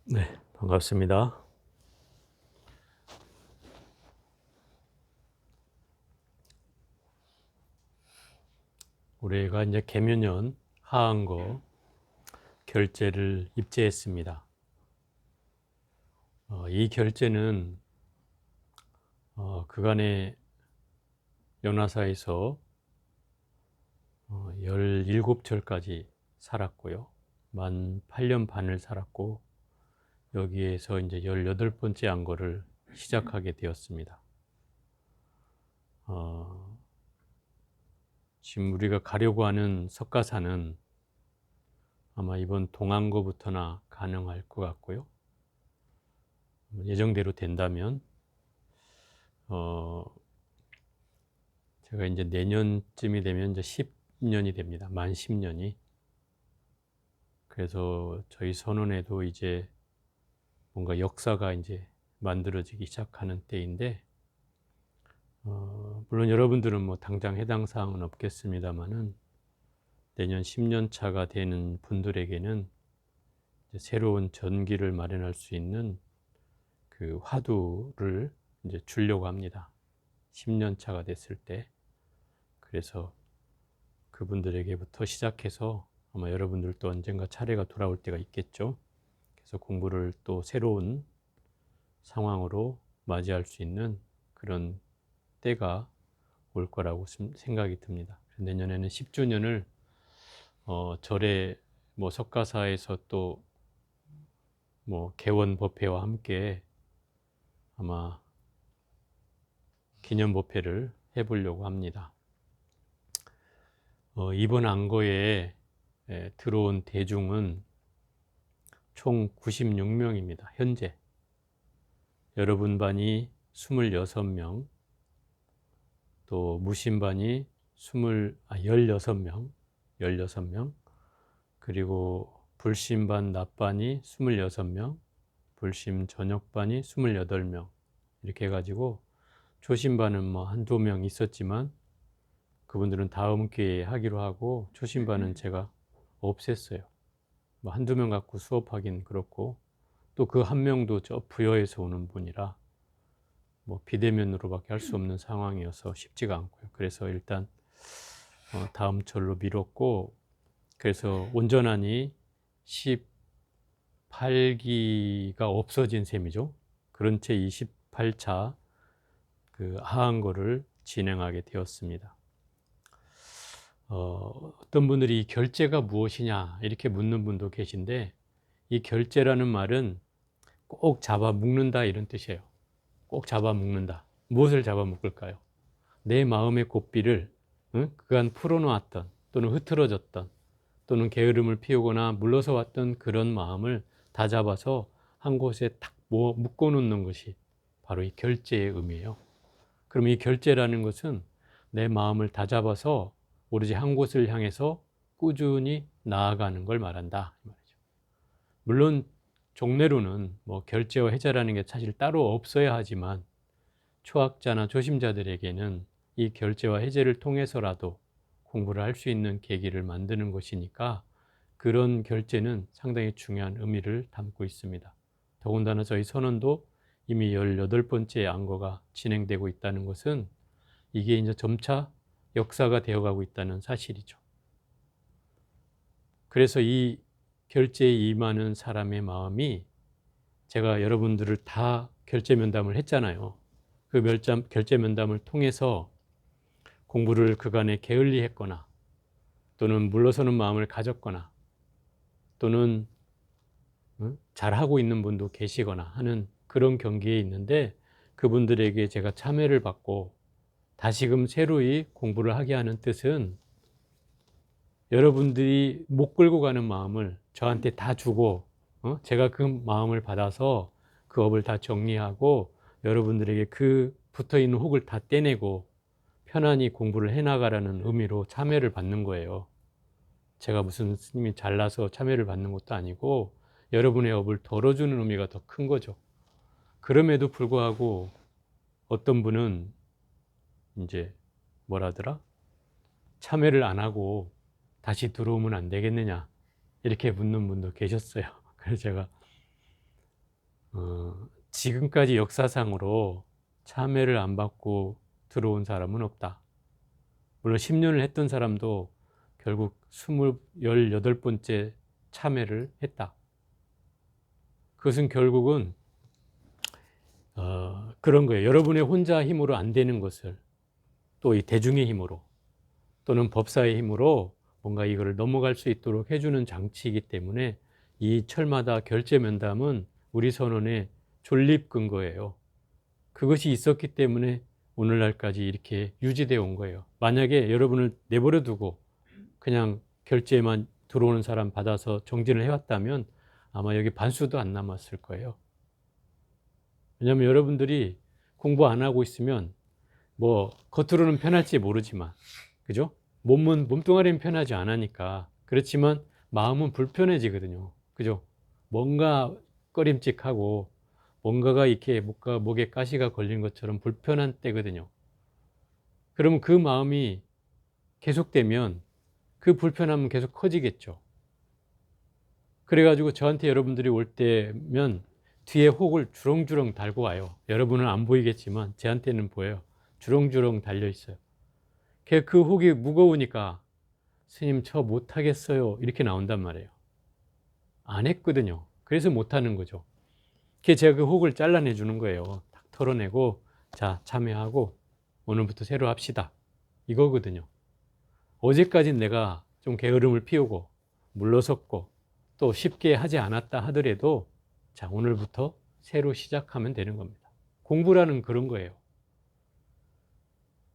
네, 반갑습니다. 우리가 이제 계묘년 하한거 결제를 입제했습니다. 이 결제는 그간의 연화사에서 17절까지 살았고요. 만 8년 반을 살았고 여기에서 이제 18번째 안거를 시작하게 되었습니다. 지금 우리가 가려고 하는 석가사는 아마 이번 동안거부터나 가능할 것 같고요. 예정대로 된다면 제가 이제 내년쯤이 되면 이제 10년이 됩니다. 만 10년이. 그래서 저희 선원에도 이제 뭔가 역사가 이제 만들어지기 시작하는 때인데, 물론 여러분들은 뭐 당장 해당 사항은 없겠습니다만은 내년 10년 차가 되는 분들에게는 이제 새로운 전기를 마련할 수 있는 그 화두를 이제 주려고 합니다. 10년 차가 됐을 때. 그래서 그분들에게부터 시작해서 아마 여러분들도 언젠가 차례가 돌아올 때가 있겠죠. 그래서 공부를 또 새로운 상황으로 맞이할 수 있는 그런 때가 올 거라고 생각이 듭니다. 내년에는 10주년을 절에 뭐 석가사에서 또 뭐 개원 법회와 함께 아마 기념 법회를 해보려고 합니다. 이번 안거에 들어온 대중은 총 96명입니다. 현재. 여러분 반이 26명, 또 무신반이 16명, 그리고 불신반 낮반이 26명, 불신 저녁반이 28명, 이렇게 해가지고 초신반은 뭐 한두 명 있었지만 그분들은 다음 기회에 하기로 하고 초신반은 제가 없앴어요. 뭐 한두 명 갖고 수업하긴 그렇고 또 그 한 명도 저 부여에서 오는 분이라 뭐 비대면으로밖에 할 수 없는 상황이어서 쉽지가 않고요. 그래서 일단 다음 절로 미뤘고, 그래서 온전하니 18기가 없어진 셈이죠. 그런 채 28차 그 하한거를 진행하게 되었습니다. 어떤 분들이 결제가 무엇이냐 이렇게 묻는 분도 계신데, 이 결제라는 말은 꼭 잡아 묶는다 이런 뜻이에요. 꼭 잡아 묶는다. 무엇을 잡아 묶을까요? 내 마음의 고삐를 그간 풀어놓았던 또는 흐트러졌던 또는 게으름을 피우거나 물러서 왔던 그런 마음을 다 잡아서 한 곳에 탁 묶어놓는 것이 바로 이 결제의 의미예요. 그럼 이 결제라는 것은 내 마음을 다 잡아서 오로지 한 곳을 향해서 꾸준히 나아가는 걸 말한다 이 말이죠. 물론 종례로는 뭐 결제와 해제라는 게 사실 따로 없어야 하지만 초학자나 초심자들에게는 이 결제와 해제를 통해서라도 공부를 할 수 있는 계기를 만드는 것이니까 그런 결제는 상당히 중요한 의미를 담고 있습니다. 더군다나 저희 선원도 이미 18번째 안거가 진행되고 있다는 것은 이게 이제 점차 역사가 되어가고 있다는 사실이죠. 그래서 이 결제에 임하는 사람의 마음이, 제가 여러분들을 다 결제 면담을 했잖아요. 그 결제 면담을 통해서 공부를 그간에 게을리했거나 또는 물러서는 마음을 가졌거나 또는 잘하고 있는 분도 계시거나 하는 그런 경계에 있는데, 그분들에게 제가 참여를 받고 다시금 새로이 공부를 하게 하는 뜻은 여러분들이 못 끌고 가는 마음을 저한테 다 주고 제가 그 마음을 받아서 그 업을 다 정리하고 여러분들에게 그 붙어있는 혹을 다 떼내고 편안히 공부를 해나가라는 의미로 참여를 받는 거예요. 제가 무슨 스님이 잘나서 참여를 받는 것도 아니고 여러분의 업을 덜어주는 의미가 더 큰 거죠. 그럼에도 불구하고 어떤 분은 이제 뭐라더라? 참여를 안 하고 다시 들어오면 안 되겠느냐 이렇게 묻는 분도 계셨어요. 그래서 제가 지금까지 역사상으로 참회를 안 받고 들어온 사람은 없다. 물론 10년을 했던 사람도 결국 18번째 참회를 했다. 그것은 결국은 그런 거예요. 여러분의 혼자 힘으로 안 되는 것을 또 이 대중의 힘으로 또는 법사의 힘으로 뭔가 이거를 넘어갈 수 있도록 해주는 장치이기 때문에 이 철마다 결제 면담은 우리 선언의 존립 근거예요. 그것이 있었기 때문에 오늘날까지 이렇게 유지되어 온 거예요. 만약에 여러분을 내버려 두고 그냥 결제만 들어오는 사람 받아서 정진을 해왔다면 아마 여기 반수도 안 남았을 거예요. 왜냐하면 여러분들이 공부 안 하고 있으면 뭐 겉으로는 편할지 모르지만, 그죠? 몸뚱아리는 편하지 않으니까. 그렇지만 마음은 불편해지거든요. 그죠? 뭔가 꺼림칙하고 뭔가가 이렇게 목에 가시가 걸린 것처럼 불편한 때거든요. 그러면 그 마음이 계속되면 그 불편함은 계속 커지겠죠. 그래가지고 저한테 여러분들이 올 때면 뒤에 혹을 주렁주렁 달고 와요. 여러분은 안 보이겠지만 저한테는 보여요. 주렁주렁 달려 있어요. 그 혹이 무거우니까 스님 저 못하겠어요 이렇게 나온단 말이에요. 안 했거든요. 그래서 못하는 거죠. 제가 그 혹을 잘라내 주는 거예요. 딱 털어내고 자 참여하고 오늘부터 새로 합시다 이거거든요. 어제까지는 내가 좀 게으름을 피우고 물러섰고 또 쉽게 하지 않았다 하더라도 자 오늘부터 새로 시작하면 되는 겁니다. 공부라는 그런 거예요.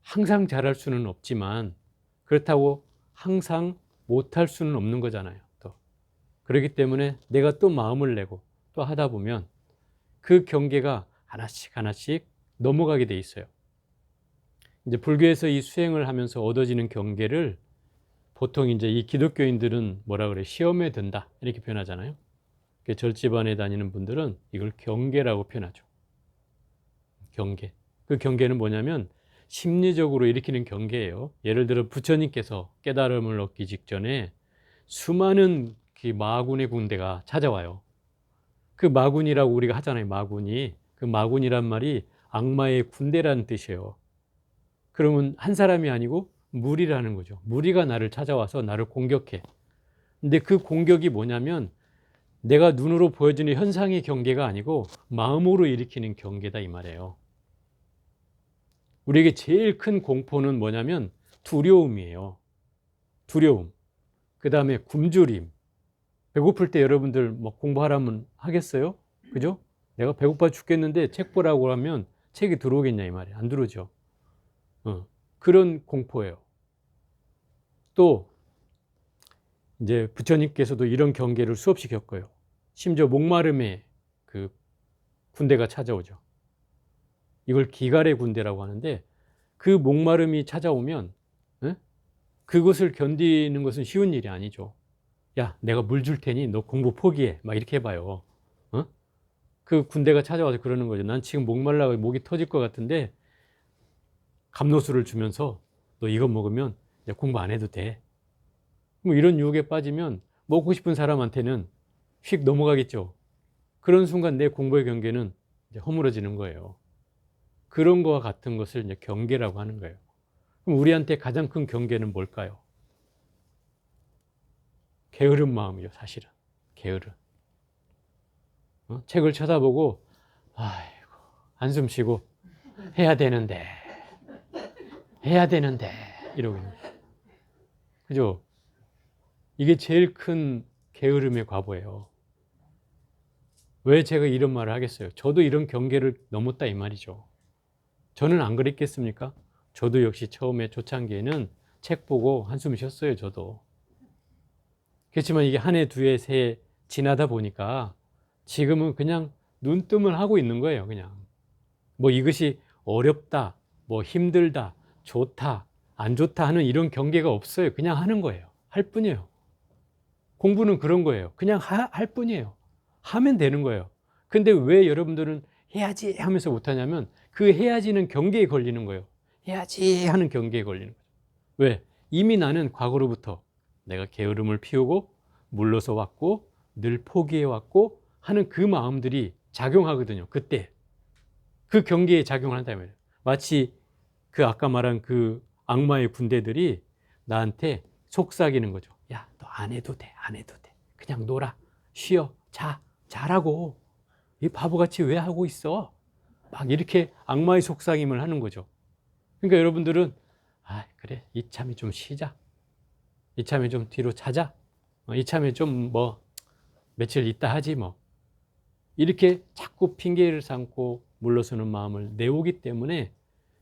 항상 잘할 수는 없지만 그렇다고 항상 못할 수는 없는 거잖아요. 또 그렇기 때문에 내가 또 마음을 내고 또 하다 보면 그 경계가 하나씩 하나씩 넘어가게 돼 있어요. 이제 불교에서 이 수행을 하면서 얻어지는 경계를 보통 이제 이 기독교인들은 뭐라 그래? 시험에 든다 이렇게 표현하잖아요. 절집안에 다니는 분들은 이걸 경계라고 표현하죠. 경계. 그 경계는 뭐냐면 심리적으로 일으키는 경계예요. 예를 들어 부처님께서 깨달음을 얻기 직전에 수많은 마군의 군대가 찾아와요. 그 마군이라고 우리가 하잖아요. 마군이. 그 마군이란 말이 악마의 군대라는 뜻이에요. 그러면 한 사람이 아니고 무리라는 거죠. 무리가 나를 찾아와서 나를 공격해. 근데 그 공격이 뭐냐면 내가 눈으로 보여지는 현상의 경계가 아니고 마음으로 일으키는 경계다 이 말이에요. 우리에게 제일 큰 공포는 뭐냐면 두려움이에요. 두려움. 그 다음에 굶주림. 배고플 때 여러분들 뭐 공부하라면 하겠어요? 그죠? 내가 배고파 죽겠는데 책 보라고 하면 책이 들어오겠냐 이 말이에요. 안 들어오죠. 그런 공포예요. 또 이제 부처님께서도 이런 경계를 수없이 겪어요. 심지어 목마름에 그 군대가 찾아오죠. 이걸 기갈의 군대라고 하는데 그 목마름이 찾아오면 그것을 견디는 것은 쉬운 일이 아니죠. 야, 내가 물 줄 테니 너 공부 포기해. 막 이렇게 해봐요. 그 군대가 찾아와서 그러는 거죠. 난 지금 목말라고 목이 터질 것 같은데 감로수를 주면서 너 이거 먹으면 이제 공부 안 해도 돼. 뭐 이런 유혹에 빠지면 먹고 싶은 사람한테는 휙 넘어가겠죠. 그런 순간 내 공부의 경계는 이제 허물어지는 거예요. 그런 거와 같은 것을 이제 경계라고 하는 거예요. 그럼 우리한테 가장 큰 경계는 뭘까요? 게으른 마음이죠, 사실은. 게으른. 책을 쳐다보고, 아이고, 한숨 쉬고, 해야 되는데, 이러고 있는 거예요. 그죠? 이게 제일 큰 게으름의 과보예요. 왜 제가 이런 말을 하겠어요? 저도 이런 경계를 넘었다 이 말이죠. 저는 안 그랬겠습니까? 저도 역시 처음에 초창기에는 책 보고 한숨 쉬었어요, 저도. 그렇지만 이게 한 해, 두 해, 세 해 지나다 보니까 지금은 그냥 눈뜸을 하고 있는 거예요, 그냥. 뭐 이것이 어렵다, 뭐 힘들다, 좋다, 안 좋다 하는 이런 경계가 없어요. 그냥 하는 거예요. 할 뿐이에요. 공부는 그런 거예요. 그냥 할 뿐이에요. 하면 되는 거예요. 근데 왜 여러분들은 해야지 하면서 못하냐면 그 해야지는 경계에 걸리는 거예요. 해야지 하는 경계에 걸리는 거죠. 왜? 이미 나는 과거로부터 내가 게으름을 피우고 물러서 왔고 늘 포기해 왔고 하는 그 마음들이 작용하거든요. 그때 그 경계에 작용을 한다는 말이에요. 마치 그 아까 말한 그 악마의 군대들이 나한테 속삭이는 거죠. 야, 너 안 해도 돼, 안 해도 돼. 그냥 놀아, 쉬어, 자라고. 이 바보같이 왜 하고 있어? 막 이렇게 악마의 속삭임을 하는 거죠. 그러니까 여러분들은 그래, 이참에 좀 쉬자. 이참에 좀 뒤로 자자. 이참에 좀 뭐 며칠 있다 하지 뭐. 이렇게 자꾸 핑계를 삼고 물러서는 마음을 내오기 때문에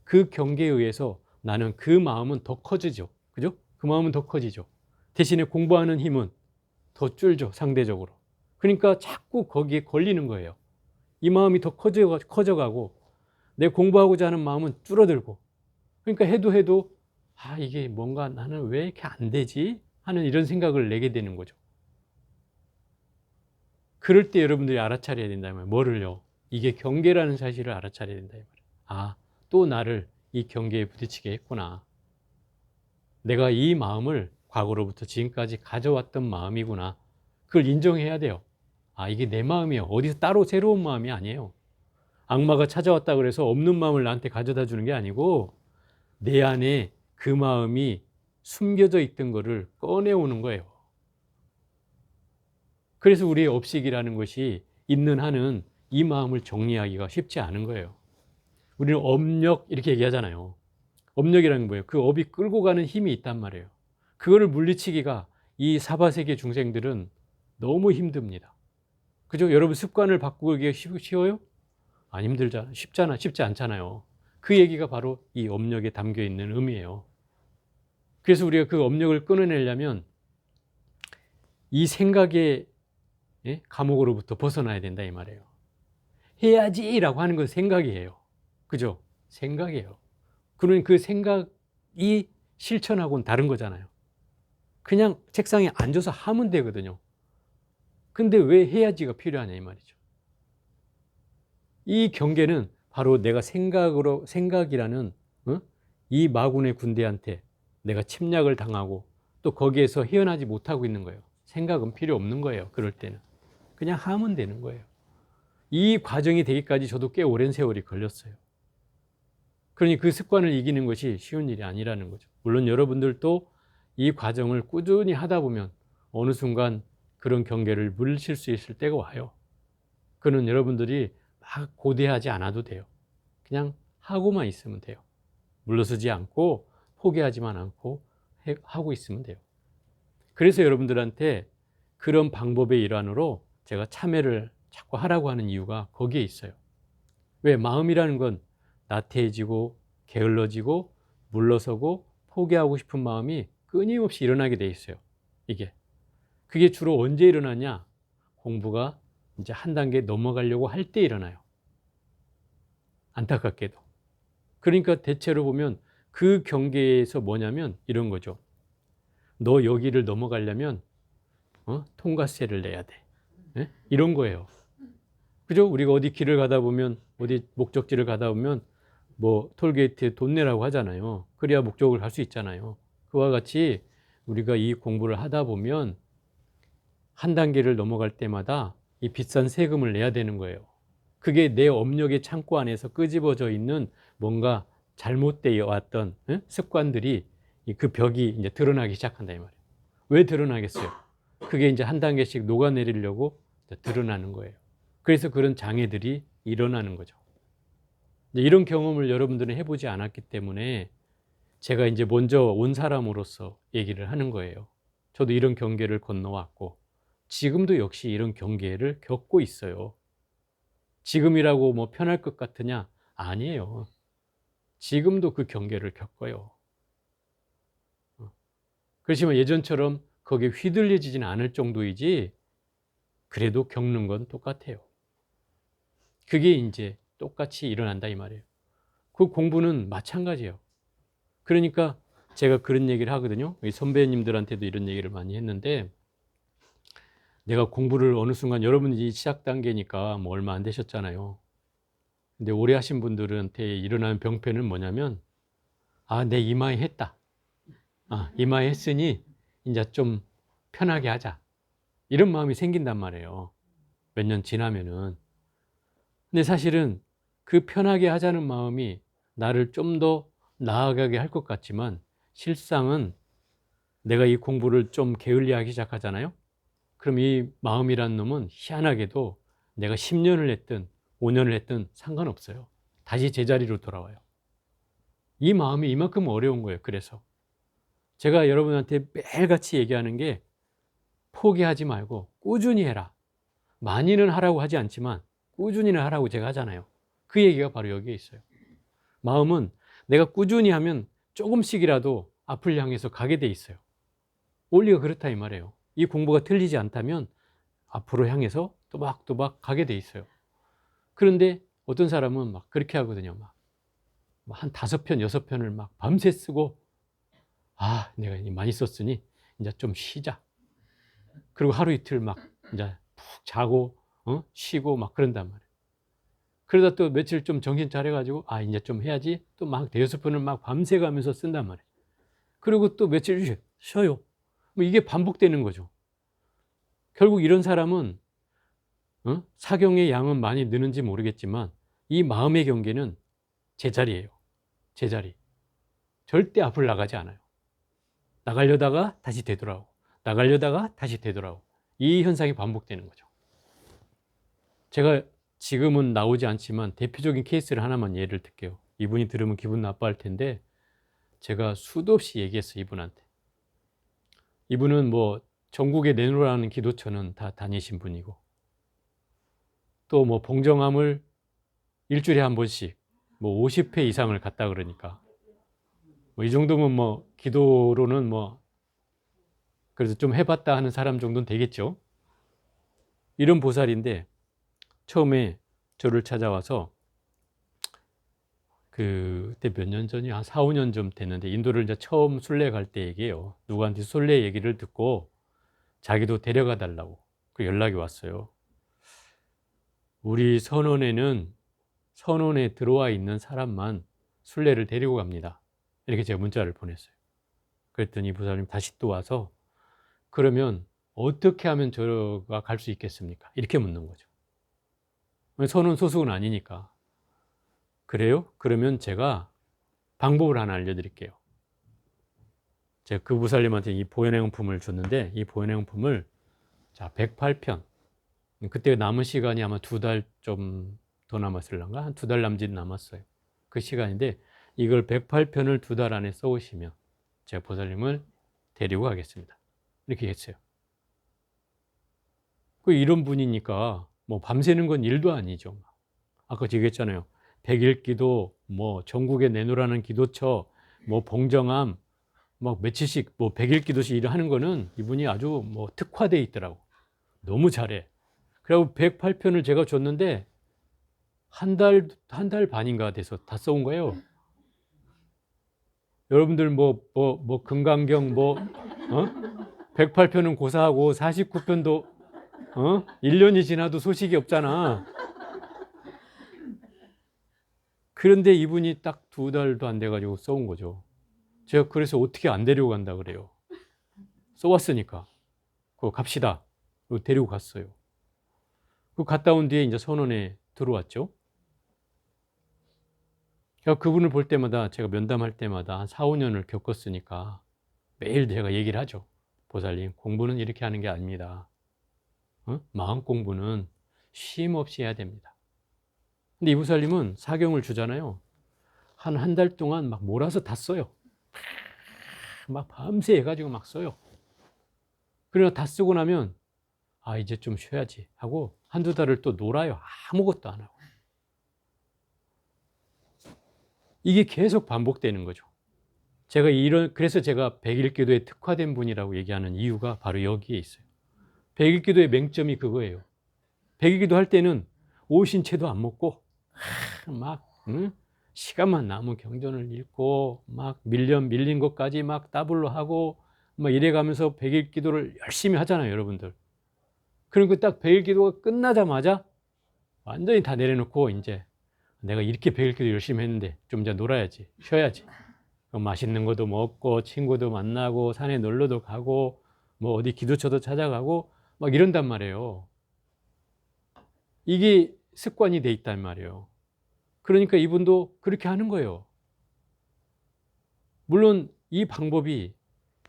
그 경계에 의해서 나는 그 마음은 더 커지죠. 그죠? 그 마음은 더 커지죠. 대신에 공부하는 힘은 더 줄죠, 상대적으로. 그러니까 자꾸 거기에 걸리는 거예요. 이 마음이 더 커져가고 내 공부하고자 하는 마음은 줄어들고, 그러니까 해도 이게 뭔가 나는 왜 이렇게 안 되지? 하는 이런 생각을 내게 되는 거죠. 그럴 때 여러분들이 알아차려야 된다는 말이에요. 뭐를요? 이게 경계라는 사실을 알아차려야 된다. 또 나를 이 경계에 부딪히게 했구나. 내가 이 마음을 과거로부터 지금까지 가져왔던 마음이구나. 그걸 인정해야 돼요. 이게 내 마음이에요. 어디서 따로 새로운 마음이 아니에요. 악마가 찾아왔다 그래서 없는 마음을 나한테 가져다 주는 게 아니고 내 안에 그 마음이 숨겨져 있던 거를 꺼내오는 거예요. 그래서 우리의 업식이라는 것이 있는 한은 이 마음을 정리하기가 쉽지 않은 거예요. 우리는 업력 이렇게 얘기하잖아요. 업력이라는 게 뭐예요? 그 업이 끌고 가는 힘이 있단 말이에요. 그거를 물리치기가 이 사바세계 중생들은 너무 힘듭니다. 그죠? 여러분 습관을 바꾸기가 쉬워요? 안 힘들잖아. 쉽지 않잖아요. 그 얘기가 바로 이 업력에 담겨 있는 의미예요. 그래서 우리가 그 업력을 끊어내려면 이 생각의 감옥으로부터 벗어나야 된다 이 말이에요. 해야지라고 하는 건 생각이에요. 그죠? 생각이에요. 그러니 그 생각이 실천하고는 다른 거잖아요. 그냥 책상에 앉아서 하면 되거든요. 근데 왜 해야지가 필요하냐 이 말이죠. 이 경계는 바로 내가 생각이라는 이 마군의 군대한테 내가 침략을 당하고 또 거기에서 헤어나지 못하고 있는 거예요. 생각은 필요 없는 거예요. 그럴 때는 그냥 하면 되는 거예요. 이 과정이 되기까지 저도 꽤 오랜 세월이 걸렸어요. 그러니 그 습관을 이기는 것이 쉬운 일이 아니라는 거죠. 물론 여러분들도 이 과정을 꾸준히 하다 보면 어느 순간 그런 경계를 물리칠 수 있을 때가 와요. 그는 여러분들이 막 고대하지 않아도 돼요. 그냥 하고만 있으면 돼요. 물러서지 않고 포기하지만 않고 하고 있으면 돼요. 그래서 여러분들한테 그런 방법의 일환으로 제가 참여를 자꾸 하라고 하는 이유가 거기에 있어요. 왜? 마음이라는 건 나태해지고 게을러지고 물러서고 포기하고 싶은 마음이 끊임없이 일어나게 돼 있어요. 그게 주로 언제 일어나냐? 공부가 이제 한 단계 넘어가려고 할 때 일어나요. 안타깝게도. 그러니까 대체로 보면 그 경계에서 뭐냐면 이런 거죠. 너 여기를 넘어가려면 통과세를 내야 돼. 이런 거예요. 그죠? 우리가 어디 길을 가다 보면 어디 목적지를 가다 보면 뭐 톨게이트에 돈 내라고 하잖아요. 그래야 목적을 갈 수 있잖아요. 그와 같이 우리가 이 공부를 하다 보면 한 단계를 넘어갈 때마다 이 비싼 세금을 내야 되는 거예요. 그게 내 업력의 창고 안에서 끄집어져 있는 뭔가 잘못되어 왔던 습관들이 그 벽이 이제 드러나기 시작한다 이 말이에요. 왜 드러나겠어요? 그게 이제 한 단계씩 녹아내리려고 드러나는 거예요. 그래서 그런 장애들이 일어나는 거죠. 이런 경험을 여러분들은 해보지 않았기 때문에 제가 이제 먼저 온 사람으로서 얘기를 하는 거예요. 저도 이런 경계를 건너왔고 지금도 역시 이런 경계를 겪고 있어요. 지금이라고 뭐 편할 것 같으냐? 아니에요. 지금도 그 경계를 겪어요. 그렇지만 예전처럼 거기에 휘둘려지지는 않을 정도이지 그래도 겪는 건 똑같아요. 그게 이제 똑같이 일어난다 이 말이에요. 그 공부는 마찬가지예요. 그러니까 제가 그런 얘기를 하거든요. 선배님들한테도 이런 얘기를 많이 했는데 내가 공부를 어느 순간 여러분이 시작 단계니까 뭐 얼마 안 되셨잖아요. 근데 오래 하신 분들한테 일어나는 병폐는 뭐냐면 내 이마에 했다. 이마에 했으니 이제 좀 편하게 하자. 이런 마음이 생긴단 말이에요. 몇 년 지나면은. 근데 사실은 그 편하게 하자는 마음이 나를 좀 더 나아가게 할 것 같지만 실상은 내가 이 공부를 좀 게을리하기 시작하잖아요. 그럼 이 마음이란 놈은 희한하게도 내가 10년을 했든 5년을 했든 상관없어요. 다시 제자리로 돌아와요. 이 마음이 이만큼 어려운 거예요. 그래서 제가 여러분한테 매일같이 얘기하는 게 포기하지 말고 꾸준히 해라. 많이는 하라고 하지 않지만 꾸준히는 하라고 제가 하잖아요. 그 얘기가 바로 여기에 있어요. 마음은 내가 꾸준히 하면 조금씩이라도 앞을 향해서 가게 돼 있어요. 원리가 그렇다 이 말이에요. 이 공부가 틀리지 않다면 앞으로 향해서 또박또박 가게 돼 있어요. 그런데 어떤 사람은 막 그렇게 하거든요. 막 한 5편, 6편을 막 밤새 쓰고, 아, 내가 많이 썼으니 이제 좀 쉬자. 그리고 하루 이틀 막 이제 푹 자고, 쉬고 막 그런단 말이에요. 그러다 또 며칠 좀 정신 차려가지고, 아, 이제 좀 해야지. 또 막 5편을 막 밤새 가면서 쓴단 말이에요. 그리고 또 며칠 쉬어요. 뭐 이게 반복되는 거죠. 결국 이런 사람은 사경의 양은 많이 느는지 모르겠지만 이 마음의 경계는 제자리예요. 제자리. 절대 앞을 나가지 않아요. 나가려다가 다시 되돌아오고 나가려다가 다시 되돌아오고 이 현상이 반복되는 거죠. 제가 지금은 나오지 않지만 대표적인 케이스를 하나만 예를 들게요. 이분이 들으면 기분 나빠할 텐데 제가 수도 없이 얘기했어요. 이분한테. 이분은 뭐 전국에 내놓으라는 기도처는 다 다니신 분이고 또 뭐 봉정함을 일주일에 한 번씩 뭐 50회 이상을 갔다 그러니까 뭐 이 정도면 뭐 기도로는 뭐 그래도 좀 해봤다 하는 사람 정도는 되겠죠. 이런 보살인데 처음에 저를 찾아와서 그때 몇 년 전이 한 4, 5년 좀 됐는데 인도를 이제 처음 순례 갈 때 얘기예요. 누구한테 순례 얘기를 듣고 자기도 데려가 달라고 그 연락이 왔어요. 우리 선원에는 선원에 들어와 있는 사람만 순례를 데리고 갑니다. 이렇게 제가 문자를 보냈어요. 그랬더니 부사님 다시 또 와서 그러면 어떻게 하면 저가 갈 수 있겠습니까? 이렇게 묻는 거죠. 선원 소속은 아니니까. 그래요? 그러면 제가 방법을 하나 알려드릴게요. 제가 그 부살님한테 이 보현행품을 줬는데 이 보현행품을 자 108편 그때 남은 시간이 아마 2달 좀 더 남았을란가? 한 2달 남짓 남았어요. 그 시간인데 이걸 108편을 2달 안에 써오시면 제가 보살님을 데리고 가겠습니다. 이렇게 했어요. 이런 분이니까 뭐 밤새는 건 일도 아니죠. 아까 얘기했잖아요. 백일기도, 뭐 전국에 내놓으라는 기도처, 뭐 봉정함, 막 며칠씩 뭐 백일기도씩 일을 하는 거는 이분이 아주 뭐 특화되어 있더라고. 너무 잘해. 그리고 108편을 제가 줬는데 한 달 반인가 돼서 다 써온 거예요. 여러분들 금강경 108편은 고사하고 49편도 1년이 지나도 소식이 없잖아. 그런데 이분이 딱 2달도 안 돼가지고 써온 거죠. 제가 그래서 어떻게 안 데리고 간다 그래요. 써왔으니까. 그거 갑시다. 데리고 갔어요. 그 갔다 온 뒤에 이제 선원에 들어왔죠. 그분을 볼 때마다 제가 면담할 때마다 한 4, 5년을 겪었으니까 매일 제가 얘기를 하죠. 보살님, 공부는 이렇게 하는 게 아닙니다. 마음 공부는 쉼 없이 해야 됩니다. 근데 이 보살님은 사경을 주잖아요. 한 달 동안 막 몰아서 다 써요. 막 밤새 해가지고 막 써요. 그러나 다 쓰고 나면 아 이제 좀 쉬어야지 하고 한두 달을 또 놀아요. 아무것도 안 하고. 이게 계속 반복되는 거죠. 그래서 제가 백일기도에 특화된 분이라고 얘기하는 이유가 바로 여기에 있어요. 백일기도의 맹점이 그거예요. 백일기도 할 때는 오신채도 안 먹고 막 시간만 남은 경전을 읽고 막 밀린 것까지 막 따블로 하고 막 이래가면서 백일기도를 열심히 하잖아요, 여러분들. 그리고 딱 백일기도가 끝나자마자 완전히 다 내려놓고 이제 내가 이렇게 백일기도 열심히 했는데 좀 이제 놀아야지, 쉬어야지. 맛있는 것도 먹고 친구도 만나고 산에 놀러도 가고 뭐 어디 기도처도 찾아가고 막 이런단 말이에요. 이게 습관이 돼 있단 말이에요. 그러니까 이분도 그렇게 하는 거예요. 물론 이 방법이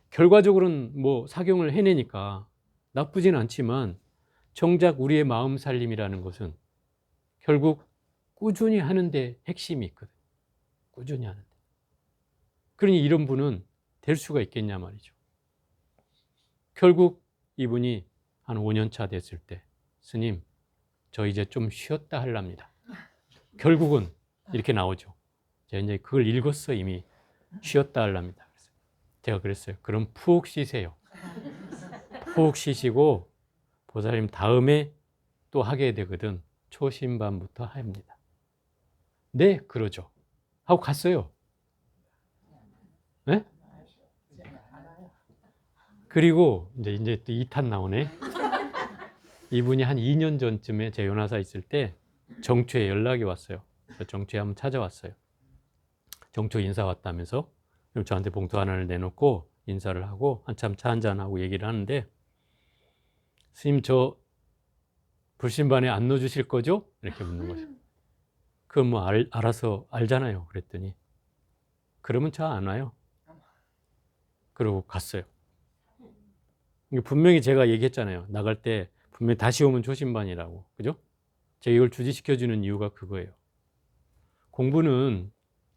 결과적으로는 뭐 사경을 해내니까 나쁘진 않지만 정작 우리의 마음 살림이라는 것은 결국 꾸준히 하는데 핵심이 있거든. 꾸준히 하는데. 그러니 이런 분은 될 수가 있겠냐 말이죠. 결국 이분이 한 5년 차 됐을 때 스님, 저 이제 좀 쉬었다 하랍니다. 결국은 이렇게 나오죠. 제가 이제 그걸 읽었어 이미. 쉬었다 하랍니다. 제가 그랬어요. 그럼 푹 쉬세요. 푹 쉬시고 보살님 다음에 또 하게 되거든. 초심반부터 합니다. 네, 그러죠. 하고 갔어요. 네? 그리고 이제 또 2탄 나오네. 이분이 한 2년 전쯤에 제 요나사 있을 때 정초에 연락이 왔어요. 정초에 한번 찾아왔어요. 정초 인사 왔다면서 저한테 봉투 하나를 내놓고 인사를 하고 한참 차 한잔하고 얘기를 하는데, 스님 저 불신반에 안 넣어주실 거죠? 이렇게 묻는 거죠. 그건 뭐 알아서 알잖아요. 그랬더니 그러면 저 안 와요. 그러고 갔어요. 분명히 제가 얘기했잖아요. 나갈 때 분명히 다시 오면 초신반이라고. 그죠? 제가 이걸 주지시켜주는 이유가 그거예요. 공부는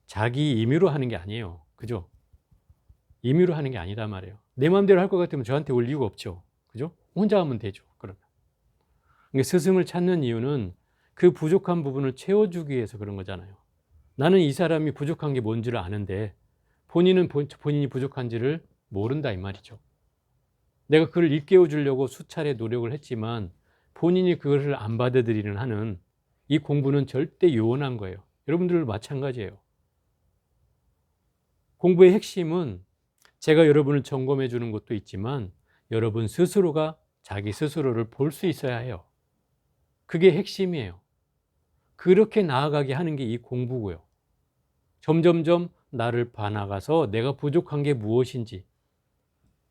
자기 임의로 하는 게 아니에요. 그죠? 임의로 하는 게 아니다 말이에요. 내 마음대로 할 것 같으면 저한테 올 이유가 없죠. 그죠? 혼자 하면 되죠. 그러면. 그러니까 스승을 찾는 이유는 그 부족한 부분을 채워주기 위해서 그런 거잖아요. 나는 이 사람이 부족한 게 뭔지를 아는데 본인은 본인이 부족한지를 모른다 이 말이죠. 내가 그걸 일깨워 주려고 수차례 노력을 했지만 본인이 그것을 안 받아들이는 한은 이 공부는 절대 요원한 거예요. 여러분들도 마찬가지예요. 공부의 핵심은 제가 여러분을 점검해 주는 것도 있지만 여러분 스스로가 자기 스스로를 볼 수 있어야 해요. 그게 핵심이에요. 그렇게 나아가게 하는 게 이 공부고요. 점점점 나를 봐나가서 내가 부족한 게 무엇인지,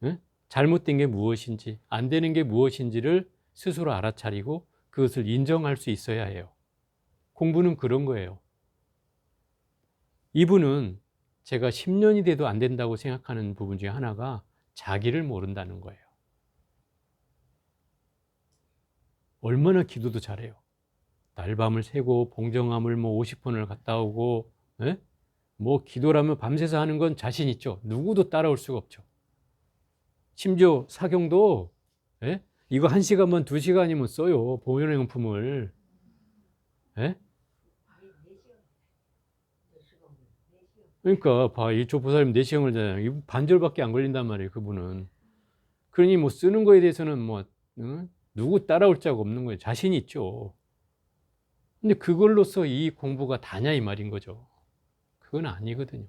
응? 잘못된 게 무엇인지, 안 되는 게 무엇인지를 스스로 알아차리고 그것을 인정할 수 있어야 해요. 공부는 그런 거예요. 이분은 제가 10년이 돼도 안 된다고 생각하는 부분 중에 하나가 자기를 모른다는 거예요. 얼마나 기도도 잘해요. 날밤을 새고 봉정함을 뭐 50번을 갔다 오고, 예? 뭐 기도라면 밤새서 하는 건 자신 있죠. 누구도 따라올 수가 없죠. 심지어 사경도, 예? 이거 1시간만 2시간이면 써요. 보존용품을. 예? 그러니까 봐, 이 조보살님 4시간 걸리잖아요. 반절밖에 안 걸린단 말이에요. 그분은. 그러니 뭐 쓰는 거에 대해서는 뭐 누구 따라올 자가 없는 거예요. 자신이 있죠. 근데 그걸로써 이 공부가 다냐 이 말인 거죠. 그건 아니거든요.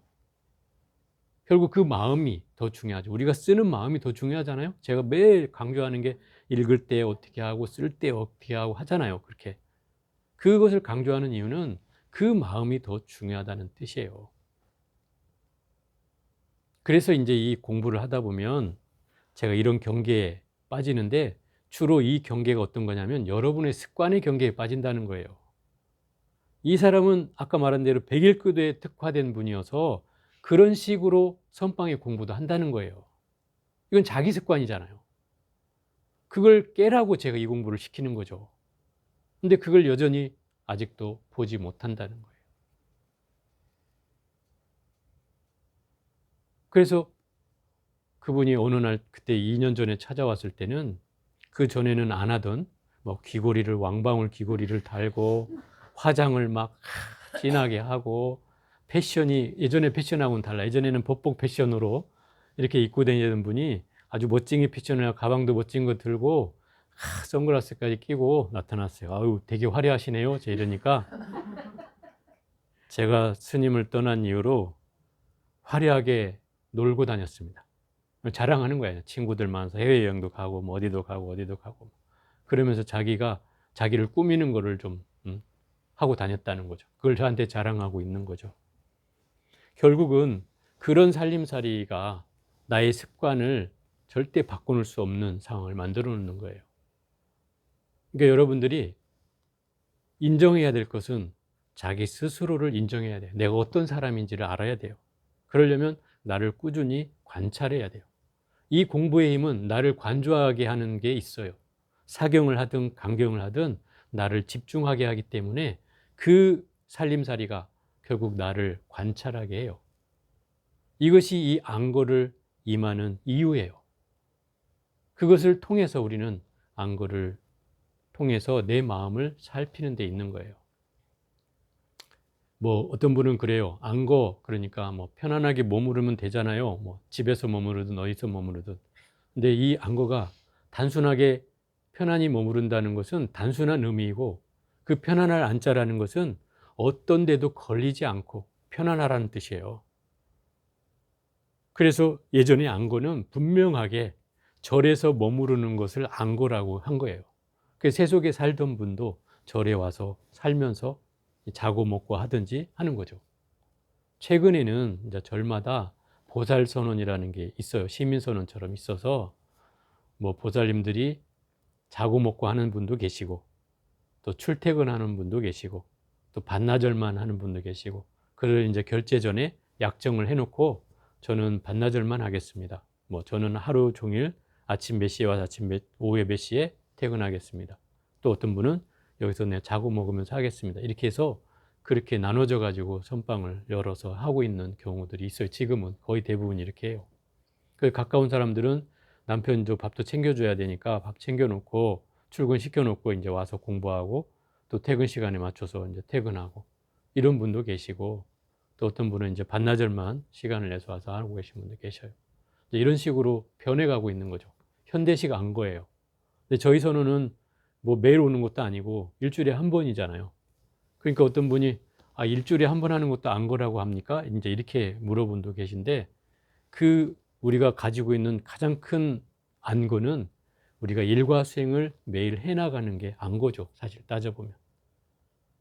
결국 그 마음이 더 중요하죠. 우리가 쓰는 마음이 더 중요하잖아요. 제가 매일 강조하는 게 읽을 때 어떻게 하고 쓸 때 어떻게 하고 하잖아요. 그렇게. 그것을 강조하는 이유는 그 마음이 더 중요하다는 뜻이에요. 그래서 이제 이 공부를 하다 보면 제가 이런 경계에 빠지는데 주로 이 경계가 어떤 거냐면 여러분의 습관의 경계에 빠진다는 거예요. 이 사람은 아까 말한 대로 백일구도에 특화된 분이어서 그런 식으로 선방의 공부도 한다는 거예요. 이건 자기 습관이잖아요. 그걸 깨라고 제가 이 공부를 시키는 거죠. 근데 그걸 여전히 아직도 보지 못한다는 거예요. 그래서 그분이 어느 날 그때 2년 전에 찾아왔을 때는 그 전에는 안 하던 뭐 귀걸이를 왕방울 귀걸이를 달고 화장을 막 진하게 하고 패션이 예전에 패션하고는 달라. 예전에는 법복 패션으로 이렇게 입고 다니던 분이 아주 멋쟁이 패션을 하고 가방도 멋진 거 들고 선글라스까지 끼고 나타났어요. 아유 되게 화려하시네요. 제 이러니까 제가 스님을 떠난 이후로 화려하게 놀고 다녔습니다. 자랑하는 거예요. 친구들 많아서 해외여행도 가고 뭐 어디도 가고 어디도 가고 그러면서 자기가 자기를 꾸미는 거를 좀 하고 다녔다는 거죠. 그걸 저한테 자랑하고 있는 거죠. 결국은 그런 살림살이가 나의 습관을 절대 바꿔놓을 수 없는 상황을 만들어 놓는 거예요. 그러니까 여러분들이 인정해야 될 것은 자기 스스로를 인정해야 돼요. 내가 어떤 사람인지를 알아야 돼요. 그러려면 나를 꾸준히 관찰해야 돼요. 이 공부의 힘은 나를 관조하게 하는 게 있어요. 사경을 하든 강경을 하든 나를 집중하게 하기 때문에 그 살림살이가 결국 나를 관찰하게 해요. 이것이 이 안거를 임하는 이유예요. 그것을 통해서 우리는 안거를 통해서 내 마음을 살피는 데 있는 거예요. 뭐 어떤 분은 그래요. 안거 그러니까 뭐 편안하게 머무르면 되잖아요. 뭐 집에서 머무르든 어디서 머무르든. 근데 이 안거가 단순하게 편안히 머무른다는 것은 단순한 의미이고, 그 편안할 안자라는 것은 어떤 데도 걸리지 않고 편안하라는 뜻이에요. 그래서 예전에 안거는 분명하게 절에서 머무르는 것을 안거라고 한 거예요. 그 세속에 살던 분도 절에 와서 살면서 자고 먹고 하든지 하는 거죠. 최근에는 이제 절마다 보살선원이라는 게 있어요. 시민선원처럼 있어서 뭐 보살님들이 자고 먹고 하는 분도 계시고, 또 출퇴근하는 분도 계시고, 또 반나절만 하는 분도 계시고, 그를 이제 결제 전에 약정을 해놓고 저는 반나절만 하겠습니다. 뭐 저는 하루 종일 아침 몇 시에 와서 오후에 몇 시에 퇴근하겠습니다. 또 어떤 분은 여기서 내가 자고 먹으면서 하겠습니다. 이렇게 해서 그렇게 나눠져 가지고 선방을 열어서 하고 있는 경우들이 있어요. 지금은 거의 대부분 이렇게 해요. 그 가까운 사람들은 남편도 밥도 챙겨줘야 되니까 밥 챙겨놓고 출근시켜놓고 이제 와서 공부하고, 또 퇴근 시간에 맞춰서 이제 퇴근하고, 이런 분도 계시고, 또 어떤 분은 이제 반나절만 시간을 내서 와서 하고 계신 분도 계셔요. 이런 식으로 변해가고 있는 거죠. 현대식 안거예요. 근데 저희 선호는 뭐 매일 오는 것도 아니고 일주일에 한 번이잖아요. 그러니까 어떤 분이 일주일에 한 번 하는 것도 안거라고 합니까? 이제 이렇게 물어본 분도 계신데, 그 우리가 가지고 있는 가장 큰 안거는 우리가 일과 수행을 매일 해나가는 게 안거죠. 사실 따져보면.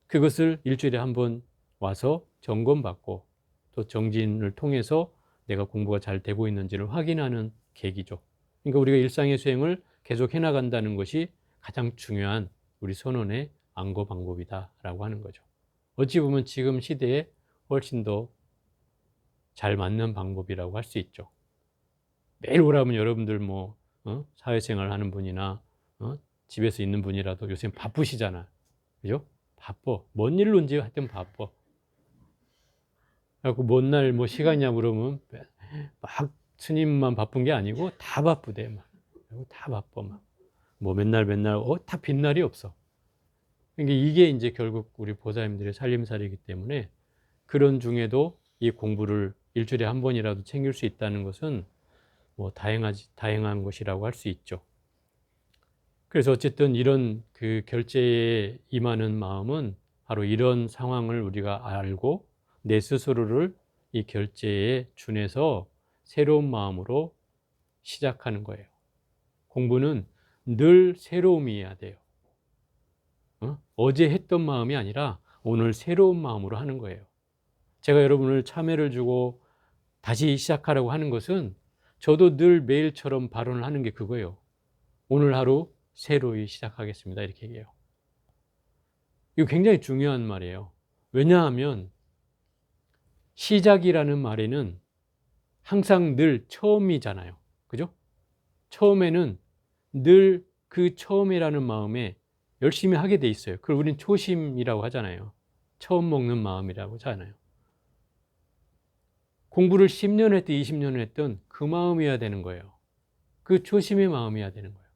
그것을 일주일에 한 번 와서 점검받고, 또 정진을 통해서 내가 공부가 잘 되고 있는지를 확인하는 계기죠. 그러니까 우리가 일상의 수행을 계속 해나간다는 것이 가장 중요한 우리 선원의 안거 방법이다라고 하는 거죠. 어찌 보면 지금 시대에 훨씬 더 잘 맞는 방법이라고 할 수 있죠. 매일 오라면 여러분들 뭐 사회생활 하는 분이나 집에서 있는 분이라도 요새 바쁘시잖아. 그죠? 바빠. 뭔 일로인지 하여튼 바빠. 그래갖고 뭔 날 뭐 시간이냐 물으면 막 스님만 바쁜 게 아니고 다 바쁘대. 막. 다 바빠. 막. 뭐 맨날 다 빈 날이 없어. 그러니까 이게 이제 결국 우리 보살님들의 살림살이기 때문에, 그런 중에도 이 공부를 일주일에 한 번이라도 챙길 수 있다는 것은 뭐 다행한 것이라고 할 수 있죠. 그래서 어쨌든 이런 그 결제에 임하는 마음은 바로 이런 상황을 우리가 알고 내 스스로를 이 결제에 준해서 새로운 마음으로 시작하는 거예요. 공부는 늘 새로움이어야 돼요. 어제 했던 마음이 아니라 오늘 새로운 마음으로 하는 거예요. 제가 여러분을 참여를 주고 다시 시작하라고 하는 것은 저도 늘 매일처럼 발언을 하는 게 그거예요. 오늘 하루 새로이 시작하겠습니다. 이렇게 얘기해요. 이거 굉장히 중요한 말이에요. 왜냐하면 시작이라는 말에는 항상 늘 처음이잖아요. 그죠? 처음에는 늘 그 처음이라는 마음에 열심히 하게 돼 있어요. 그걸 우리는 초심이라고 하잖아요. 처음 먹는 마음이라고 하잖아요. 공부를 10년 했든 20년 했든 그 마음이어야 되는 거예요. 그 초심의 마음이어야 되는 거예요.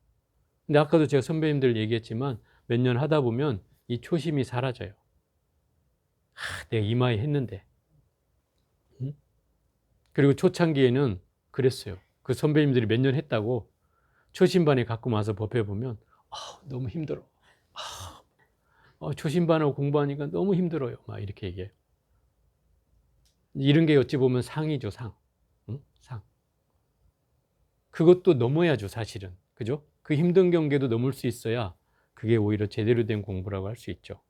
근데 아까도 제가 선배님들 얘기했지만 몇 년 하다 보면 이 초심이 사라져요. 내가 이마에 했는데. 그리고 초창기에는 그랬어요. 그 선배님들이 몇 년 했다고 초심반에 가끔 와서 법회 보면 너무 힘들어. 초심반하고 공부하니까 너무 힘들어요. 막 이렇게 얘기해요. 이런 게 어찌 보면 상이죠, 상. 상. 그것도 넘어야죠, 사실은. 그죠? 그 힘든 경계도 넘을 수 있어야 그게 오히려 제대로 된 공부라고 할 수 있죠.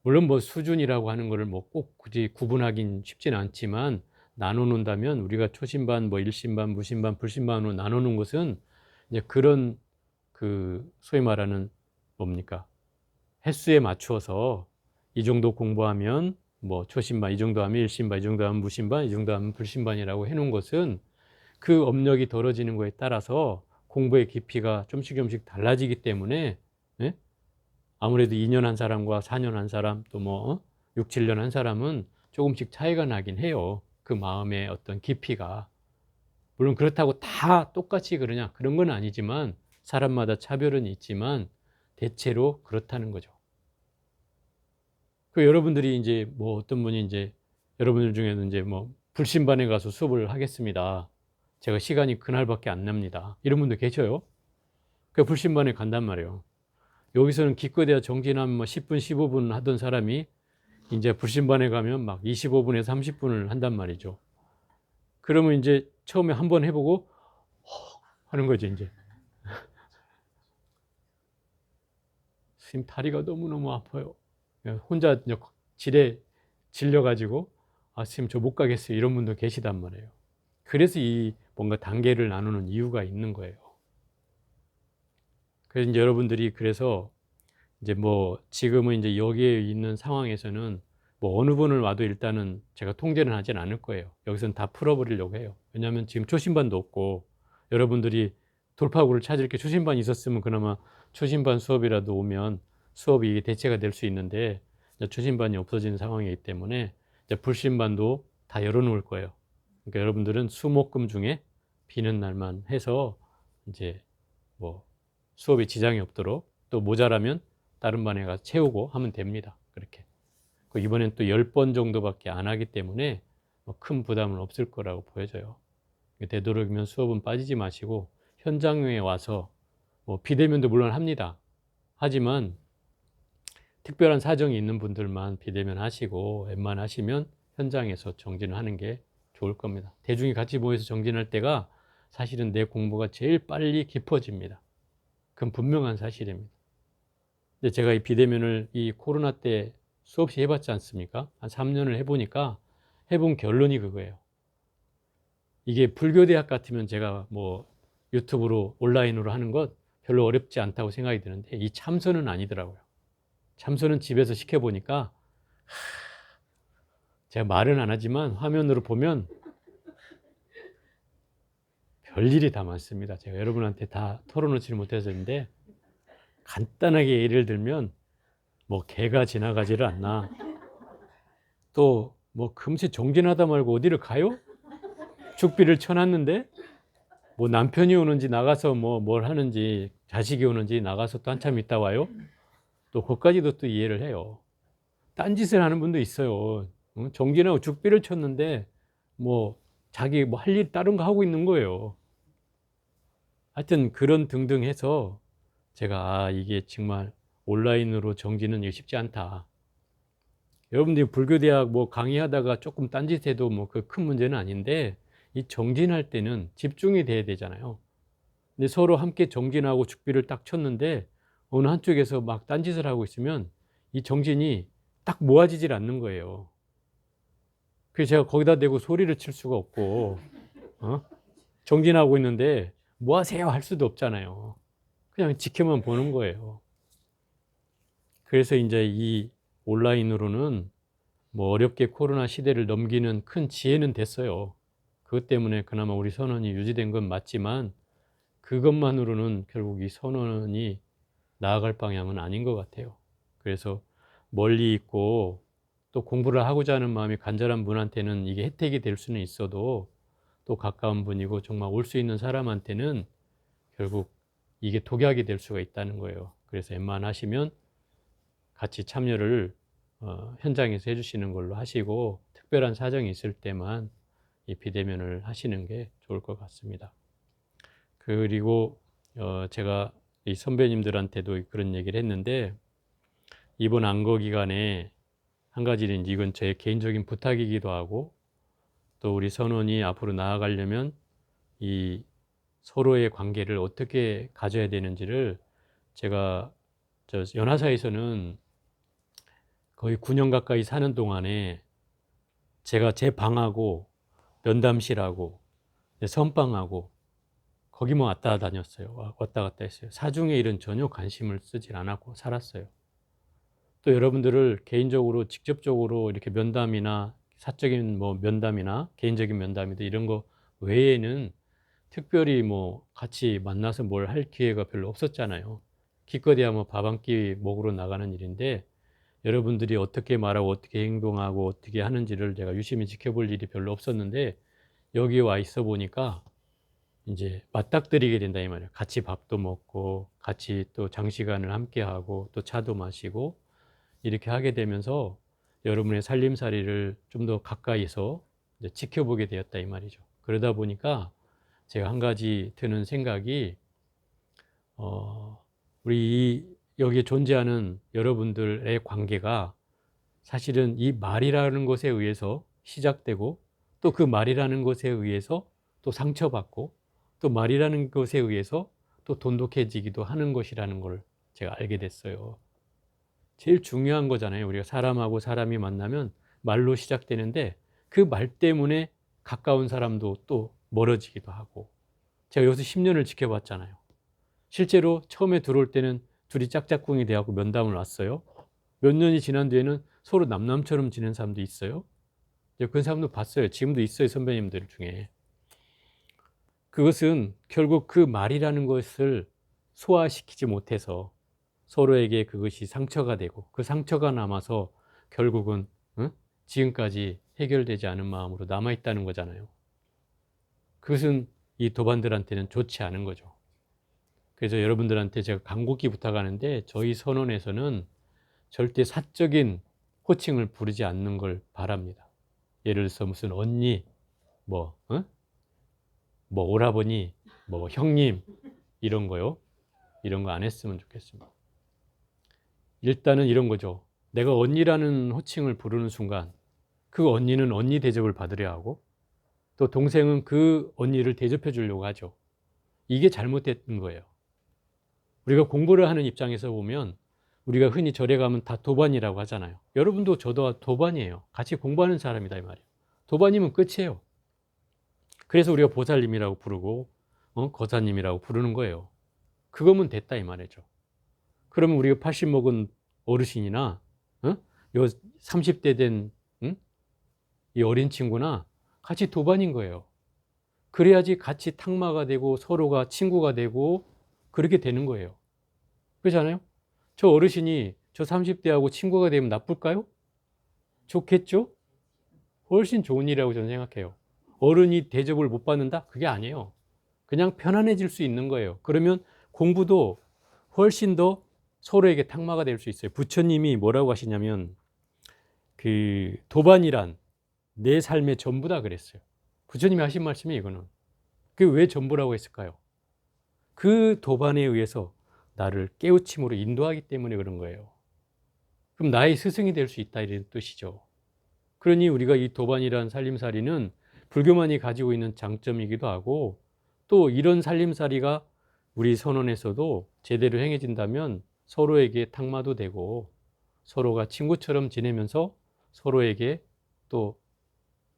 물론 뭐 수준이라고 하는 거를 뭐 꼭 굳이 구분하긴 쉽지는 않지만, 나눠놓는다면 우리가 초심반, 뭐 일심반, 무심반, 불심반으로 나눠놓은 것은 이제 그런 그 소위 말하는 뭡니까? 횟수에 맞추어서 이 정도 공부하면 뭐 초신반, 이 정도 하면 일신반, 이 정도 하면 무신반, 이 정도 하면 불신반이라고 해놓은 것은 그 업력이 떨어지는 거에 따라서 공부의 깊이가 좀씩 달라지기 때문에, 예? 아무래도 2년 한 사람과 4년 한 사람, 또 뭐 6, 7년 한 사람은 조금씩 차이가 나긴 해요. 그 마음의 어떤 깊이가. 물론 그렇다고 다 똑같이 그러냐, 그런 건 아니지만 사람마다 차별은 있지만 대체로 그렇다는 거죠. 그 여러분들이 이제 뭐 어떤 분이 이제 여러분들 중에는 이제 뭐 불신반에 가서 수업을 하겠습니다. 제가 시간이 그날밖에 안 납니다. 이런 분도 계셔요. 그 불신반에 간단 말이에요. 여기서는 기껏해야 정진하면 뭐 10분, 15분 하던 사람이 이제 불신반에 가면 막 25분에서 30분을 한단 말이죠. 그러면 이제 처음에 한번 해보고 하는 거죠, 이제. 선생님, 다리가 너무너무 아파요. 혼자 지레 질려가지고, 아, 선생님, 저 못 가겠어요. 이런 분도 계시단 말이에요. 그래서 이 뭔가 단계를 나누는 이유가 있는 거예요. 그래서 이제 여러분들이 그래서 이제 뭐 지금은 이제 여기에 있는 상황에서는 뭐 어느 분을 와도 일단은 제가 통제는 하진 않을 거예요. 여기서는 다 풀어버리려고 해요. 왜냐하면 지금 초신반도 없고 여러분들이 돌파구를 찾을 게 초신반이 있었으면 그나마 초신반 수업이라도 오면 수업이 대체가 될 수 있는데 초신반이 없어지는 상황이기 때문에 이제 불신반도 다 열어놓을 거예요. 그러니까 여러분들은 수목금 중에 비는 날만 해서 이제 뭐 수업에 지장이 없도록 또 모자라면 다른 반에 가서 채우고 하면 됩니다. 그렇게. 이번엔 또 10번 정도밖에 안 하기 때문에 큰 부담은 없을 거라고 보여져요. 되도록이면 수업은 빠지지 마시고 현장에 와서 뭐 비대면도 물론 합니다. 하지만 특별한 사정이 있는 분들만 비대면 하시고 웬만하시면 현장에서 정진을 하는 게 좋을 겁니다. 대중이 같이 모여서 정진할 때가 사실은 내 공부가 제일 빨리 깊어집니다. 그건 분명한 사실입니다. 근데 제가 이 비대면을 이 코로나 때 수없이 해봤지 않습니까? 한 3년을 해보니까 해본 결론이 그거예요. 이게 불교대학 같으면 제가 뭐 유튜브로 온라인으로 하는 것 별로 어렵지 않다고 생각이 드는데 이 참선은 아니더라고요. 참선은 집에서 시켜보니까 제가 말은 안 하지만 화면으로 보면 별일이 다 많습니다. 제가 여러분한테 다 털어놓지를 못해서인데 간단하게 예를 들면 뭐 개가 지나가지를 않나, 또 뭐 금세 정진하다 말고 어디를 가요? 죽비를 쳐놨는데 뭐 남편이 오는지 나가서 뭐 뭘 하는지 자식이 오는지 나가서 또 한참 있다 와요. 또 그것까지도 또 이해를 해요. 딴짓을 하는 분도 있어요. 정진하고 죽비를 쳤는데 뭐 자기 뭐 할 일 다른 거 하고 있는 거예요. 하여튼 그런 등등 해서 제가 이게 정말 온라인으로 정진은 쉽지 않다. 여러분들이 불교대학 뭐 강의하다가 조금 딴짓해도 뭐 그 큰 문제는 아닌데 이 정진할 때는 집중이 돼야 되잖아요. 근데 서로 함께 정진하고 죽비를 딱 쳤는데 어느 한쪽에서 막 딴짓을 하고 있으면 이 정진이 딱 모아지질 않는 거예요. 그래서 제가 거기다 대고 소리를 칠 수가 없고, 정진하고 있는데 뭐 하세요 할 수도 없잖아요. 그냥 지켜만 보는 거예요. 그래서 이제 이 온라인으로는 뭐 어렵게 코로나 시대를 넘기는 큰 지혜는 됐어요. 그것 때문에 그나마 우리 선언이 유지된 건 맞지만 그것만으로는 결국 이 선언이 나아갈 방향은 아닌 것 같아요. 그래서 멀리 있고 또 공부를 하고자 하는 마음이 간절한 분한테는 이게 혜택이 될 수는 있어도 또 가까운 분이고 정말 올 수 있는 사람한테는 결국 이게 독약이 될 수가 있다는 거예요. 그래서 웬만하시면 같이 참여를 현장에서 해주시는 걸로 하시고 특별한 사정이 있을 때만 이 비대면을 하시는 게 좋을 것 같습니다. 그리고 제가 이 선배님들한테도 그런 얘기를 했는데 이번 안거 기간에 한 가지는 이건 제 개인적인 부탁이기도 하고 또 우리 선원이 앞으로 나아가려면 이 서로의 관계를 어떻게 가져야 되는지를 제가 저 연화사에서는 거의 9년 가까이 사는 동안에 제가 제 방하고 면담실하고 선방하고 거기만 왔다 다녔어요. 왔다 갔다 했어요. 사중의 일은 전혀 관심을 쓰질 않았고 살았어요. 또 여러분들을 개인적으로 직접적으로 이렇게 면담이나 사적인 뭐 면담이나 개인적인 면담이나 이런 거 외에는 특별히 뭐 같이 만나서 뭘 할 기회가 별로 없었잖아요. 기껏해야 뭐 밥 한 끼 먹으러 나가는 일인데 여러분들이 어떻게 말하고 어떻게 행동하고 어떻게 하는지를 제가 유심히 지켜볼 일이 별로 없었는데 여기 와 있어 보니까 이제 맞닥뜨리게 된다 이 말이에요. 같이 밥도 먹고 같이 또 장시간을 함께 하고 또 차도 마시고 이렇게 하게 되면서 여러분의 살림살이를 좀 더 가까이서 이제 지켜보게 되었다 이 말이죠. 그러다 보니까 제가 한 가지 드는 생각이 우리 여기에 존재하는 여러분들의 관계가 사실은 이 말이라는 것에 의해서 시작되고 또 그 말이라는 것에 의해서 또 상처받고 또 말이라는 것에 의해서 또 돈독해지기도 하는 것이라는 걸 제가 알게 됐어요. 제일 중요한 거잖아요. 우리가 사람하고 사람이 만나면 말로 시작되는데 그 말 때문에 가까운 사람도 또 멀어지기도 하고 제가 여기서 10년을 지켜봤잖아요. 실제로 처음에 들어올 때는 둘이 짝짝꿍이 돼갖고 면담을 왔어요. 몇 년이 지난 뒤에는 서로 남남처럼 지낸 사람도 있어요. 그런 사람도 봤어요. 지금도 있어요. 선배님들 중에. 그것은 결국 그 말이라는 것을 소화시키지 못해서 서로에게 그것이 상처가 되고 그 상처가 남아서 결국은 지금까지 해결되지 않은 마음으로 남아있다는 거잖아요. 그것은 이 도반들한테는 좋지 않은 거죠. 그래서 여러분들한테 제가 간곡히 부탁하는데 저희 선언에서는 절대 사적인 호칭을 부르지 않는 걸 바랍니다. 예를 들어서 무슨 언니, 뭐 오라버니, 뭐 형님 이런 거요. 이런 거 안 했으면 좋겠습니다. 일단은 이런 거죠. 내가 언니라는 호칭을 부르는 순간 그 언니는 언니 대접을 받으려 하고 또 동생은 그 언니를 대접해 주려고 하죠. 이게 잘못된 거예요. 우리가 공부를 하는 입장에서 보면 우리가 흔히 절에 가면 다 도반이라고 하잖아요. 여러분도 저도 도반이에요. 같이 공부하는 사람이다 이 말이에요. 도반이면 끝이에요. 그래서 우리가 보살님이라고 부르고 거사님이라고 부르는 거예요. 그거면 됐다 이 말이죠. 그러면 우리가 80 먹은 어르신이나 요 30대 된 이 어린 친구나 같이 도반인 거예요. 그래야지 같이 탁마가 되고 서로가 친구가 되고 그렇게 되는 거예요. 그렇잖아요? 저 어르신이 저 30대하고 친구가 되면 나쁠까요? 좋겠죠? 훨씬 좋은 일이라고 저는 생각해요. 어른이 대접을 못 받는다? 그게 아니에요. 그냥 편안해질 수 있는 거예요. 그러면 공부도 훨씬 더 서로에게 탁마가 될 수 있어요. 부처님이 뭐라고 하시냐면 그 도반이란 내 삶의 전부다 그랬어요. 부처님이 하신 말씀이 이거는. 그게 왜 전부라고 했을까요? 그 도반에 의해서 나를 깨우침으로 인도하기 때문에 그런 거예요. 그럼 나의 스승이 될 수 있다 이런 뜻이죠. 그러니 우리가 이 도반이라는 살림살이는 불교만이 가지고 있는 장점이기도 하고 또 이런 살림살이가 우리 선원에서도 제대로 행해진다면 서로에게 탁마도 되고 서로가 친구처럼 지내면서 서로에게 또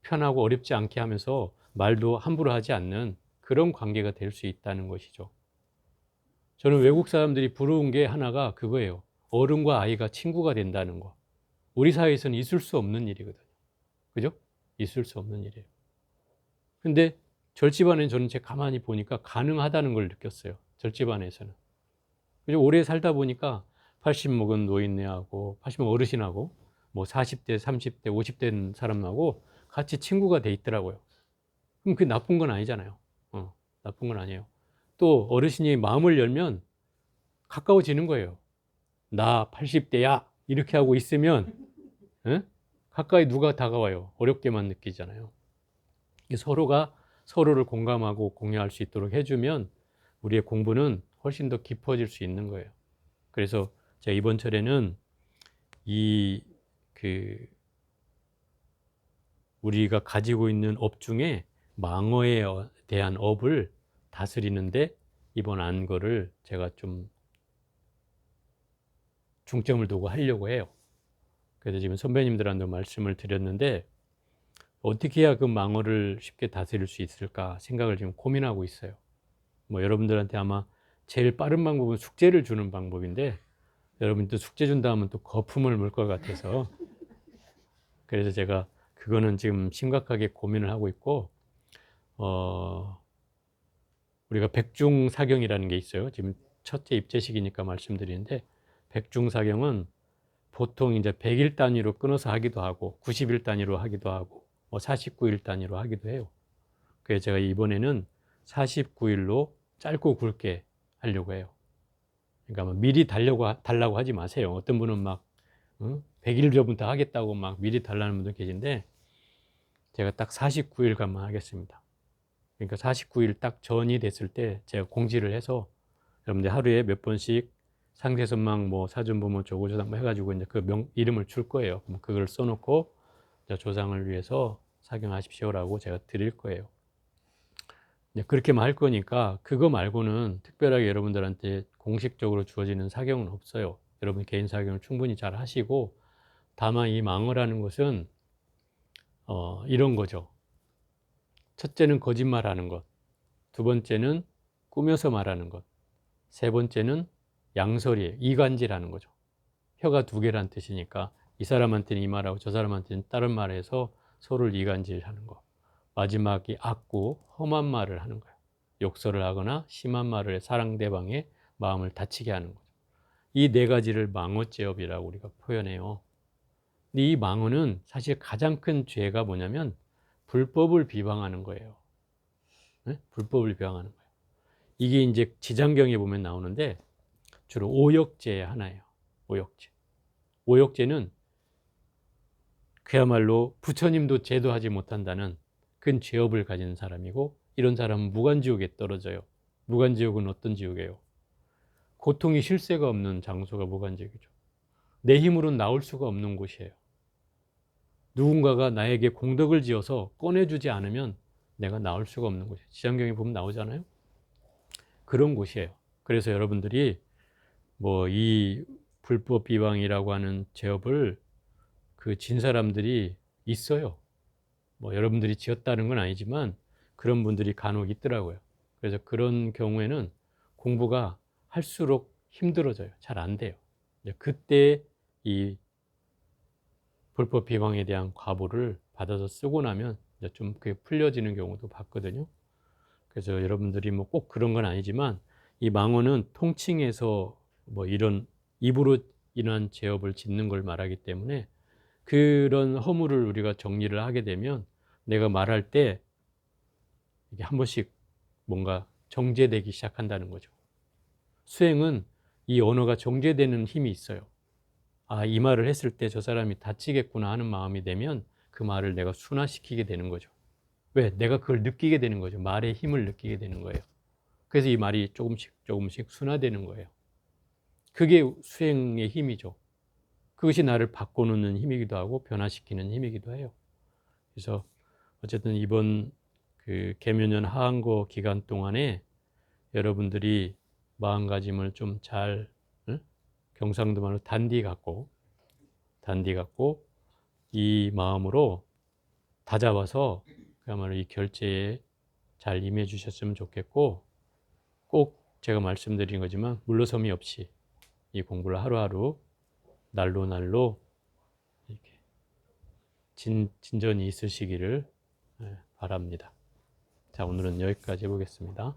편하고 어렵지 않게 하면서 말도 함부로 하지 않는 그런 관계가 될 수 있다는 것이죠. 저는 외국 사람들이 부러운 게 하나가 그거예요. 어른과 아이가 친구가 된다는 거. 우리 사회에서는 있을 수 없는 일이거든요. 그죠? 있을 수 없는 일이에요. 근데 절집안에 저는 제가 가만히 보니까 가능하다는 걸 느꼈어요. 절집안에서는. 그죠? 오래 살다 보니까 80 먹은 노인네하고 80 먹은 어르신하고 뭐 40대, 30대, 50대 된 사람하고 같이 친구가 돼 있더라고요. 그럼 그게 나쁜 건 아니잖아요. 나쁜 건 아니에요. 또 어르신이 마음을 열면 가까워지는 거예요. 나 80대야 이렇게 하고 있으면 가까이 누가 다가와요. 어렵게만 느끼잖아요. 서로가 서로를 공감하고 공유할 수 있도록 해주면 우리의 공부는 훨씬 더 깊어질 수 있는 거예요. 그래서 제가 이번 철에는 우리가 가지고 있는 업 중에 망어에 대한 업을 다스리는데 이번 안거를 제가 좀 중점을 두고 하려고 해요. 그래서 지금 선배님들한테 말씀을 드렸는데 어떻게 해야 그 망어를 쉽게 다스릴 수 있을까 생각을 지금 고민하고 있어요. 뭐 여러분들한테 아마 제일 빠른 방법은 숙제를 주는 방법인데 여러분도 숙제 준다 하면 또 거품을 물 것 같아서 그래서 제가 그거는 지금 심각하게 고민을 하고 있고 우리가 백중사경이라는 게 있어요. 지금 첫째 입제식이니까 말씀드리는데 백중사경은 보통 이제 100일 단위로 끊어서 하기도 하고 90일 단위로 하기도 하고 49일 단위로 하기도 해요. 그래서 제가 이번에는 49일로 짧고 굵게 하려고 해요. 그러니까 뭐 미리 달라고 하지 마세요. 어떤 분은 막 100일 전부터 하겠다고 막 미리 달라는 분도 계신데 제가 딱 49일간만 하겠습니다. 그러니까 49일 딱 전이 됐을 때 제가 공지를 해서 여러분들 하루에 몇 번씩 상세선망 뭐 사전부모 조고조상 뭐 해가지고 이제 그 이름을 줄 거예요. 그럼 그걸 써놓고 조상을 위해서 사경하십시오라고 제가 드릴 거예요. 그렇게만 할 거니까 그거 말고는 특별하게 여러분들한테 공식적으로 주어지는 사경은 없어요. 여러분 개인 사경을 충분히 잘 하시고 다만 이 망어라는 것은 이런 거죠. 첫째는 거짓말하는 것, 두 번째는 꾸며서 말하는 것, 세 번째는 양설이에요. 이간질하는 거죠. 혀가 두 개란 뜻이니까 이 사람한테는 이 말하고 저 사람한테는 다른 말해서 서로를 이간질하는 거. 마지막이 악구, 험한 말을 하는 거예요. 욕설을 하거나 심한 말을 해 상대방의 마음을 다치게 하는 거죠. 이 네 가지를 망어죄업이라고 우리가 표현해요. 근데 이 망어는 사실 가장 큰 죄가 뭐냐면 불법을 비방하는 거예요. 네? 불법을 비방하는 거예요. 이게 이제 지장경에 보면 나오는데 주로 오역죄의 하나예요. 오역죄. 오역죄는 그야말로 부처님도 제도하지 못한다는 큰 죄업을 가진 사람이고 이런 사람은 무간지옥에 떨어져요. 무간지옥은 어떤 지옥이에요? 고통이 쉴 새가 없는 장소가 무간지옥이죠. 내 힘으로는 나올 수가 없는 곳이에요. 누군가가 나에게 공덕을 지어서 꺼내주지 않으면 내가 나올 수가 없는 곳이에요. 지장경에 보면 나오잖아요. 그런 곳이에요. 그래서 여러분들이 뭐 이 불법 비방이라고 하는 죄업을 그 진 사람들이 있어요. 뭐 여러분들이 지었다는 건 아니지만 그런 분들이 간혹 있더라고요. 그래서 그런 경우에는 공부가 할수록 힘들어져요. 잘 안 돼요. 그때 이 불법 비방에 대한 과보를 받아서 쓰고 나면 좀 그게 풀려지는 경우도 봤거든요. 그래서 여러분들이 뭐 꼭 그런 건 아니지만 이 망언은 통칭해서 뭐 이런 입으로 인한 죄업을 짓는 걸 말하기 때문에 그런 허물을 우리가 정리를 하게 되면 내가 말할 때 이게 한 번씩 뭔가 정제되기 시작한다는 거죠. 수행은 이 언어가 정제되는 힘이 있어요. 아, 이 말을 했을 때 저 사람이 다치겠구나 하는 마음이 되면 그 말을 내가 순화시키게 되는 거죠. 왜? 내가 그걸 느끼게 되는 거죠. 말의 힘을 느끼게 되는 거예요. 그래서 이 말이 조금씩 조금씩 순화되는 거예요. 그게 수행의 힘이죠. 그것이 나를 바꿔놓는 힘이기도 하고 변화시키는 힘이기도 해요. 그래서 어쨌든 이번 그 계묘년 하한거 기간 동안에 여러분들이 마음가짐을 좀 잘 경상도 말로 단디 갖고 이 마음으로 다잡아서 그야말로 이 결제에 잘 임해 주셨으면 좋겠고 꼭 제가 말씀드린 거지만 물러섬이 없이 이 공부를 하루하루 날로 이렇게 진전이 있으시기를 바랍니다. 자, 오늘은 여기까지 해보겠습니다.